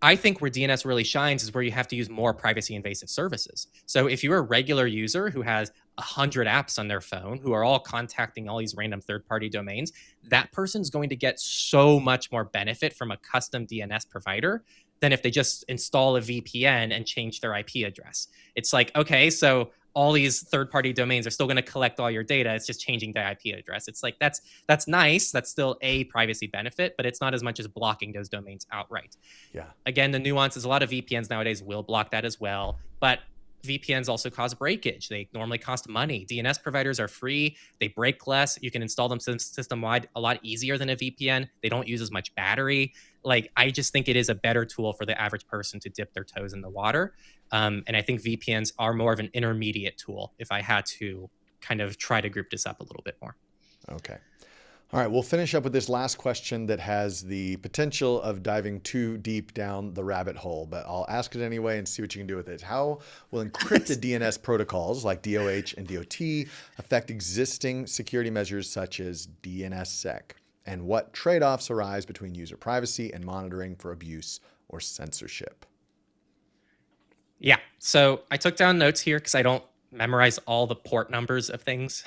I think where DNS really shines is where you have to use more privacy invasive services. So if you're a regular user who has 100 apps on their phone who are all contacting all these random third-party domains, that person's going to get so much more benefit from a custom DNS provider than if they just install a VPN and change their IP address. It's like, okay, so all these third-party domains are still going to collect all your data. It's just changing the IP address. It's like that's nice. That's still a privacy benefit, but it's not as much as blocking those domains outright. Yeah. Again, the nuance is a lot of VPNs nowadays will block that as well, but VPNs also cause breakage. They normally cost money. DNS providers are free. They break less. You can install them system-wide a lot easier than a VPN. They don't use as much battery. Like, I just think it is a better tool for the average person to dip their toes in the water. And I think VPNs are more of an intermediate tool if I had to kind of try to group this up a little bit more. Okay. All right, we'll finish up with this last question that has the potential of diving too deep down the rabbit hole, but I'll ask it anyway and see what you can do with it. How will encrypted DNS protocols like DOH and DOT affect existing security measures such as DNSSEC? And what trade-offs arise between user privacy and monitoring for abuse or censorship? Yeah, so I took down notes here because I don't memorize all the port numbers of things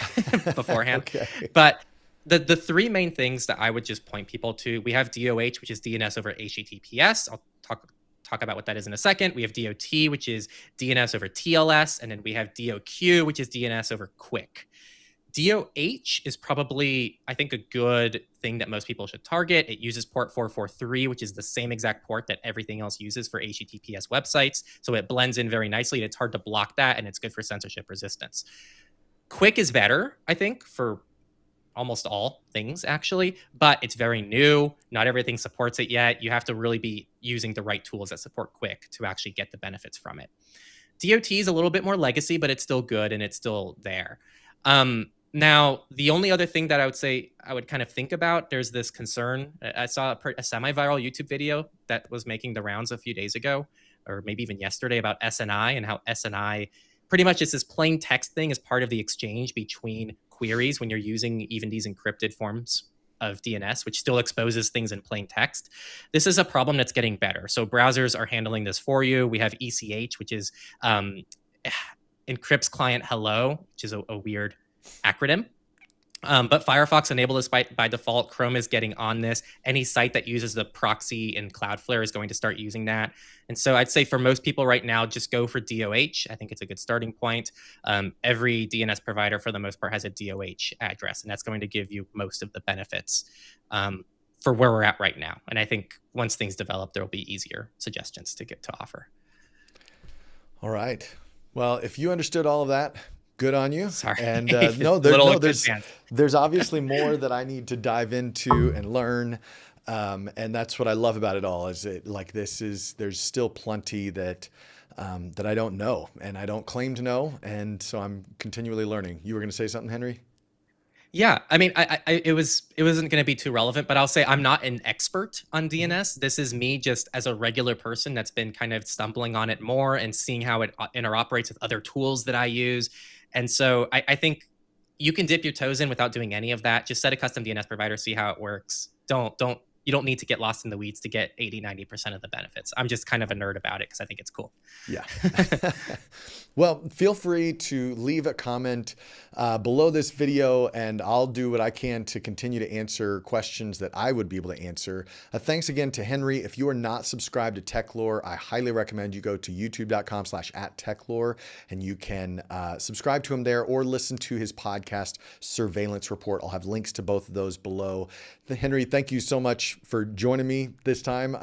beforehand. Okay. But the three main things that I would just point people to, we have DOH, which is DNS over HTTPS. I'll talk about what that is in a second. We have DOT, which is DNS over TLS. And then we have DOQ, which is DNS over QUIC. DOH is probably, I think, a good thing that most people should target. It uses port 443, which is the same exact port that everything else uses for HTTPS websites. So it blends in very nicely. It's hard to block that, and it's good for censorship resistance. QUIC is better, I think, for almost all things, actually, but it's very new. Not everything supports it yet. You have to really be using the right tools that support QUIC to actually get the benefits from it. DOT is a little bit more legacy, but it's still good and it's still there. Now, the only other thing that I would say I would kind of think about, there's this concern. I saw a semi-viral YouTube video that was making the rounds a few days ago, or maybe even yesterday, about SNI and how SNI pretty much is this plain text thing as part of the exchange between queries when you're using even these encrypted forms of DNS, which still exposes things in plain text. This is a problem that's getting better. So browsers are handling this for you. We have ECH, which is encrypts client hello, which is a weird acronym. But Firefox enabled this by default. Chrome is getting on this. Any site that uses the proxy in Cloudflare is going to start using that. And so I'd say for most people right now, just go for DOH. I think it's a good starting point. Every DNS provider, for the most part, has a DOH address, and that's going to give you most of the benefits for where we're at right now. And I think once things develop, there will be easier suggestions to get to offer. All right. Well, if you understood all of that, good on you. Sorry. And there's obviously more that I need to dive into and learn. And that's what I love about it all, is it like there's still plenty that I don't know and I don't claim to know. And so I'm continually learning. You were going to say something, Henry? Yeah, I mean, it wasn't going to be too relevant, but I'll say I'm not an expert on DNS. This is me just as a regular person that's been kind of stumbling on it more and seeing how it interoperates with other tools that I use. And so I think you can dip your toes in without doing any of that. Just set a custom DNS provider, see how it works. You don't need to get lost in the weeds to get 80-90% of the benefits. I'm just kind of a nerd about it because I think it's cool. Yeah. Well, feel free to leave a comment below this video, and I'll do what I can to continue to answer questions that I would be able to answer. Thanks again to Henry. If you are not subscribed to TechLore, I highly recommend you go to youtube.com/@TechLore, and you can subscribe to him there or listen to his podcast, Surveillance Report. I'll have links to both of those below. Henry, thank you so much for joining me this time.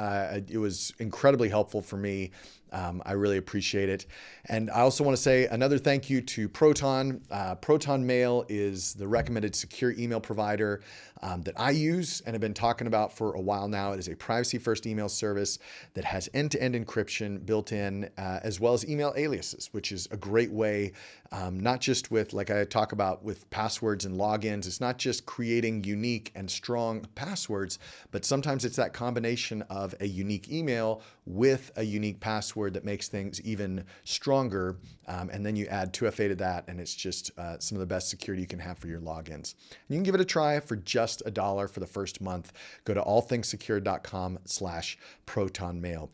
It was incredibly helpful for me. I really appreciate it. And I also want to say another thank you to Proton. Proton Mail is the recommended secure email provider that I use and have been talking about for a while now. It is a privacy-first email service that has end-to-end encryption built in, as well as email aliases, which is a great way, not just with, like I talk about with passwords and logins, it's not just creating unique and strong passwords, but sometimes it's that combination of a unique email with a unique password that makes things even stronger. And then you add 2FA to that, and it's just some of the best security you can have for your logins. And you can give it a try for just $1 for the first month. Go to allthingssecure.com/protonmail.